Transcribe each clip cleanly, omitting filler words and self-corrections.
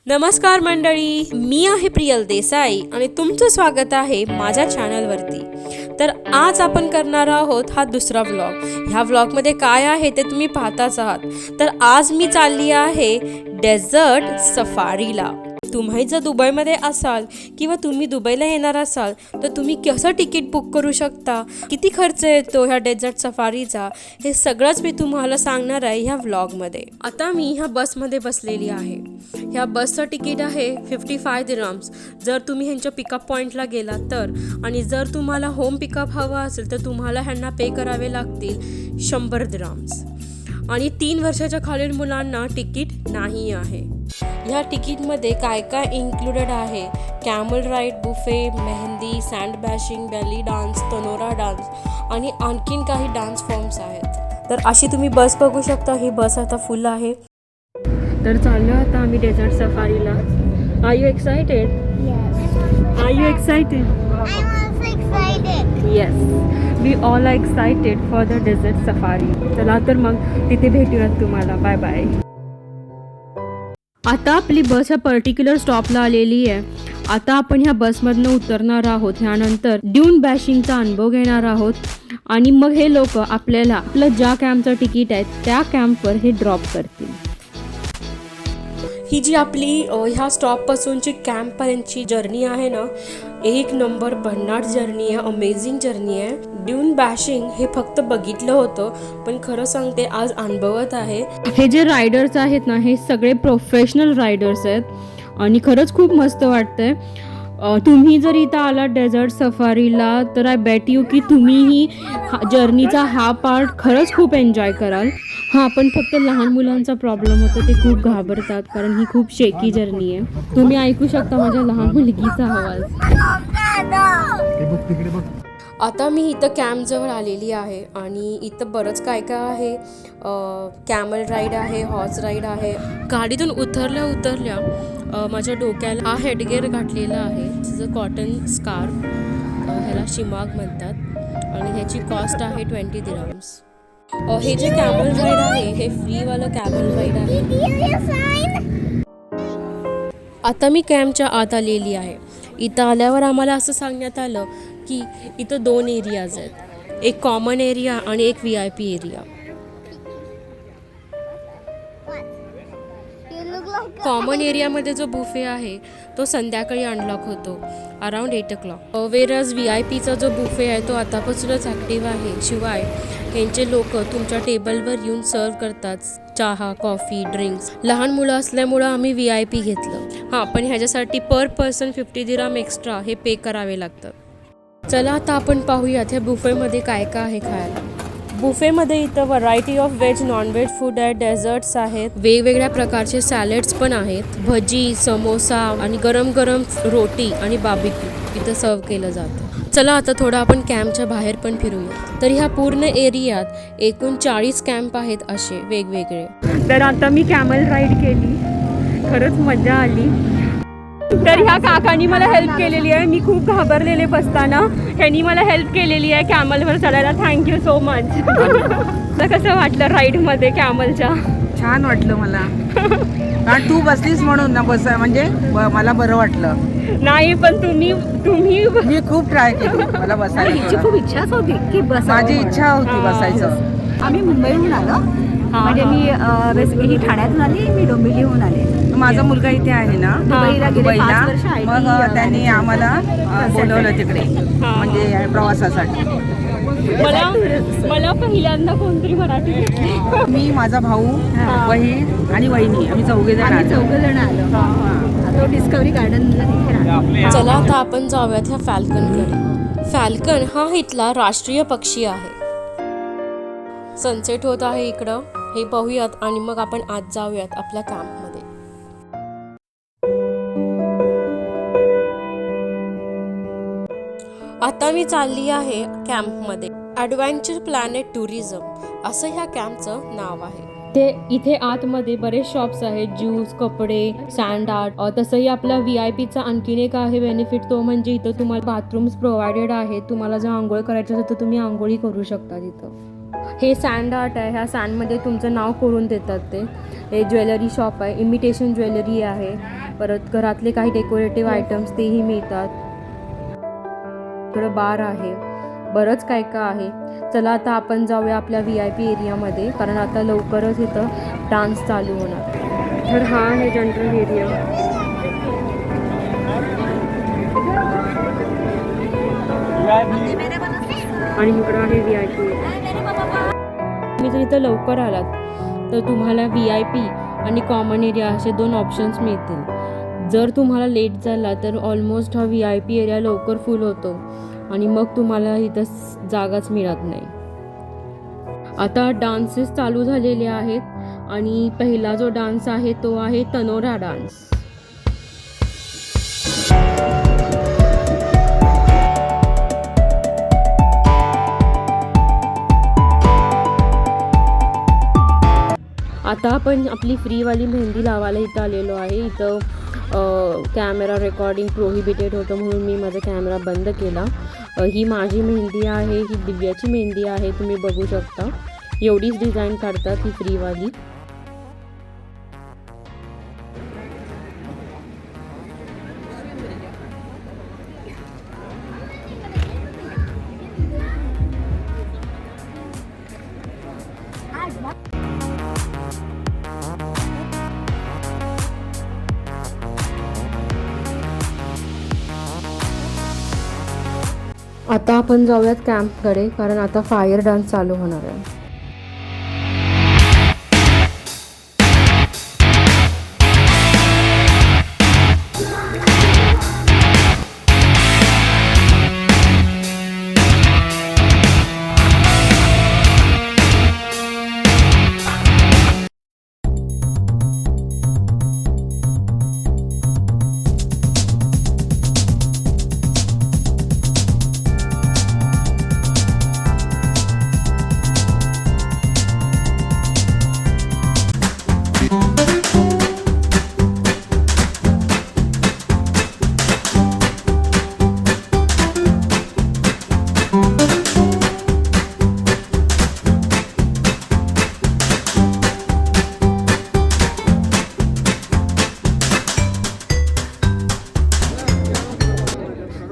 नमस्कार मंडळी, मी आहे प्रियल देसाई आणि तुमचं स्वागत आहे माझ्या चॅनलवरती. तर आज आपण करणार आहोत हा दुसरा व्लॉग. ह्या व्लॉगमध्ये काय आहे ते तुम्ही पाहताच आहात. तर आज मी चालली आहे डेझर्ट सफारीला. तुम्ही जर दुबईमध्ये असाल किंवा तुम्ही दुबईला येणार असाल तर तुम्ही कसं तिकीट बुक करू शकता, किती खर्च येतो ह्या डेझर्ट सफारीचा, हे सगळंच मी तुम्हाला सांगणार आहे ह्या व्लॉगमध्ये. आता मी ह्या बसमध्ये बसलेली आहे. ह्या बसचं तिकीट आहे 55 दिरहम्स जर तुम्ही ह्यांच्या पिकअप पॉईंटला गेला तर, आणि जर तुम्हाला होम पिकअप हवं असेल तर तुम्हाला ह्यांना पे करावे लागतील 100 दिरहम्स. आणि 3 वर्षाच्या खालील मुलांना तिकीट नाही आहे. ह्या तिकीटमध्ये काय काय इन्क्लुडेड आहे: camel ride, buffet, mehndi, sand bashing, belly dance, tanoura dance आणि आणखीन काही डान्स फॉर्म्स आहेत. तर अशी तुम्ही बस बघू शकता. ही बस आता फुल आहे. तर चाललो आता आम्ही डेझर्ट सफारीला. Are you excited? Yes. Are you excited? I'm also excited. Yes, we all are excited for the desert safari. चला तर मग तिथे भेटूयात तुम्हाला. Bye bye. आता आपली बस ह्या पर्टिक्युलर स्टॉपला आलेली आहे. आता आपण ह्या बसमधनं उतरणार आहोत. ह्यानंतर ड्यून बॅशिंगचा अनुभव घेणार आहोत आणि मग हे लोक आपल्याला आपलं ज्या कॅम्पचं तिकीट आहे त्या कॅम्पवर हे ड्रॉप करतील. ही जी आपली ह्या स्टॉपपासूनची कॅम्पपर्यंतची जर्नी आहे ना, एक नंबर भन्नाट जर्नी आहे, अमेझिंग जर्नी आहे. ड्यून बॅशिंग हे फक्त बघितलं होतं, पण खरं सांगते आज अनुभवत आहे. हे जे रायडर्स आहेत ना, हे सगळे प्रोफेशनल रायडर्स आहेत आणि खरंच खूप मस्त वाटतंय. तुम्ही जर इथं आलात डेझर्ट सफारीला तर आय बेट यू की तुम्हीही जर्नीचा हा पार्ट खरंच खूप एन्जॉय कराल. हां, पण फक्त लहान मुलांचा प्रॉब्लेम होतो, ते खूप घाबरतात कारण ही खूप शेकी जर्नी आहे. तुम्ही ऐकू शकता माझ्या लहान मुलगीचा आवाज. आता मी इथं कॅम्पजवळ आलेली आहे आणि इथं बरंच काय काय आहे. कॅमल राईड आहे, हॉर्स राईड आहे. गाडीतून उतरल्या माझ्या डोक्याला हा हेडगेअर घातलेला आहे, तिचं कॉटन स्कार्फ, ह्याला शिमाग म्हणतात आणि ह्याची कॉस्ट आहे 20 दिरहम्स. हे जे कॅमल राईड आहे हे फ्रीवालं कॅमल राईड आहे. आता मी कॅम्पच्या आत आलेली आहे. इथं आल्यावर आम्हाला असं सांगण्यात आलं की इथं 2 एरियाज आहेत, एक कॉमन एरिया आणि एक VIP एरिया. कॉमन एरियामध्ये जो बुफे आहे तो संध्याकाळी अनलॉक होतो अराउंड 8 o'clock. वेरज VIPचा जो बुफे आहे तो आतापासूनच ॲक्टिव्ह आहे. शिवाय ह्यांचे लोक तुमच्या टेबलवर येऊन सर्व करतात चहा, कॉफी, ड्रिंक्स. लहान मुलं असल्यामुळं आम्ही VIP घेतलं. हां, पण ह्याच्यासाठी पर पर्सन 50 दिरहम एक्स्ट्रा हे पे करावे लागतं. चला आता आपण पाहूयात ह्या बुफेमध्ये काय काय आहे खायला. बुफेमध्ये इथं variety of veg non veg food आहे, डेझर्ट्स आहेत, वेगवेगळ्या प्रकारचे सॅलेड्स पण आहेत, भजी, समोसा आणि गरम गरम रोटी आणि बार्बिक्यू इथं सर्व केलं जातं. चला आता थोडं आपण कॅम्पच्या बाहेर पण फिरूया. तर ह्या पूर्ण एरियात एकूण 40 कॅम्प आहेत असे वेगवेगळे. तर आता मी कॅमल राईड केली, खरंच मजा आली. तर ह्या काकांनी मला हेल्प केलेली आहे. मी खूप घाबरलेले बसताना, ह्यांनी मला हेल्प केलेली आहे कॅमलवर चढायला. Thank you so much. तर कसं वाटलं राईडमध्ये कॅमलच्या? छान वाटलं मला. कारण तू बसलीस म्हणून ना बस, म्हणजे मला बरं वाटलं. नाही, पण तुम्ही मी खूप ट्राय केली, मला बसायला खूप इच्छाच होती की माझी इच्छा होती बसायचं. आम्ही मुंबईहून आलो, म्हणजे मी बेसिकली ठाण्यातून आली, मी डोंबिवलीहून आले. माझा मुलगा इथे आहे ना दुबईला गेले 5 वर्ष मग त्यांनी आम्हाला बोलवलं तिकडे, म्हणजे प्रवासासाठी. मला पहिल्यांदा कोणतरी मराठी भेटली. मी, माझा भाऊ, बहीण आणि वहिनी, आम्ही 4 जण आलो. तो डिस्कवरी गार्डनला तिथे राहतो. चला आता आपण जाऊयात ह्या फॅल्कनकडे. फॅल्कन हा इथला राष्ट्रीय पक्षी आहे. सनसेट होत आहे इकडं, हे पाहूयात आणि मग आपण आज जाऊयात आपल्या कॅम्पमध्ये. आता मी चालली आहे कॅम्पमध्ये. ॲडव्हेंचर प्लॅनेट टुरिझम असं ह्या कॅम्पचं नाव आहे. ते इथे आतमध्ये बरेच शॉप्स आहेत, ज्यूस, कपडे, सँड आर्ट. तसंही आपला VIPचा आणखीन एक आहे बेनिफिट, तो म्हणजे इथं तुम्हाला बाथरूम्स प्रोव्हाइडेड आहेत. तुम्हाला जर आंघोळ करायचं असेल तर तुम्ही आंघोळी करू शकता तिथं. हे सँड आर्ट आहे. ह्या सँडमध्ये तुमचं नाव कोरून देतात ते. हे ज्वेलरी शॉप आहे, इमिटेशन ज्वेलरी आहे, परत घरातले काही डेकोरेटिव्ह आयटम्स तेही मिळतात. इकडं बार आहे, बरंच काय काय आहे. चला आता आपण जाऊया आपल्या VIP एरियामध्ये, कारण आता लवकरच इथं डान्स चालू होणार. तर हा आहे जनरल एरिया. आणि इकडं आहे VIP. तुम्ही जर इथं लवकर आलात तर तुम्हाला VIP आणि कॉमन एरिया असे 2 ऑप्शन्स मिळतील. जर तुम्हाला लेट झाला तर ऑलमोस्ट हा VIP एरिया लवकर फुल होतो आणि मग तुम्हाला इथं जागाच मिळत नाही. आता डान्सेस चालू झालेले आहेत आणि पहिला जो डान्स आहे तो आहे तनोरा डान्स. आता आपण आपली फ्रीवाली मेहंदी लावायला इथं आलेलो आहे. इथं कॅमेरा रेकॉर्डिंग प्रोहिबिटेड होतं म्हणून मी माझा कॅमेरा बंद केला. ही माझी मेहंदी आहे, ही दिव्याची मेहंदी आहे, तुम्ही बघू शकता. एवढीच डिझाईन काढतात ही फ्रीवाली. आता आपण जाऊयात कॅम्पकडे, कारण आता फायर डान्स चालू होणार आहे.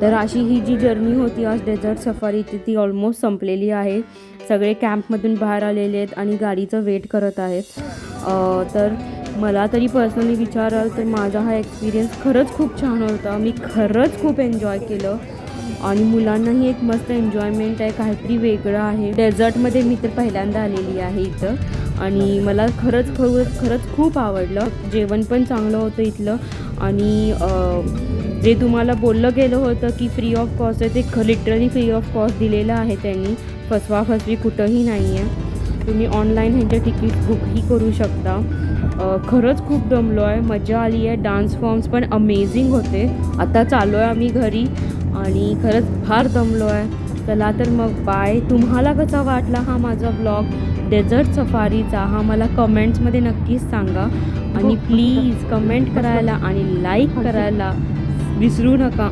तर अशी ही जी जर्नी होती आज डेझर्ट सफारीची ती ऑलमोस्ट संपलेली आहे. सगळे कॅम्पमधून बाहेर आलेले आहेत आणि गाडीचं वेट करत आहेत. तर मला तरी पर्सनली विचाराल तर माझा हा एक्सपिरियन्स खरंच खूप छान होता. मी खरंच खूप एन्जॉय केलं आणि मुलांनाही एक मस्त एन्जॉयमेंट आहे, काहीतरी वेगळं आहे. डेझर्टमध्ये मी तर पहिल्यांदा आलेली आहे इथं आणि मला खरंच खूप आवडलं. जेवण पण चांगलं होतं इथलं आणि जे तुम्हाला बोललं गेलं होतं की फ्री ऑफ कॉस्ट आहे ते लिटरली फ्री ऑफ कॉस्ट दिलेलं आहे त्यांनी. फसवी कुठंही नाही आहे. तुम्ही ऑनलाईन ह्यांचे तिकीट बुकही करू शकता. खरंच खूप दमलो आहे, मजा आली आहे. डान्स फॉर्म्स पण अमेझिंग होते. आता चाललो आहे आम्ही घरी आणि खरंच फार दमलो आहे. चला तर मग बाय. तुम्हाला कसा वाटला हा माझा ब्लॉग डेझर्ट सफारीचा हा मला कमेंट्समध्ये नक्कीच सांगा आणि प्लीज कमेंट करायला आणि लाईक करायला विसरू नका.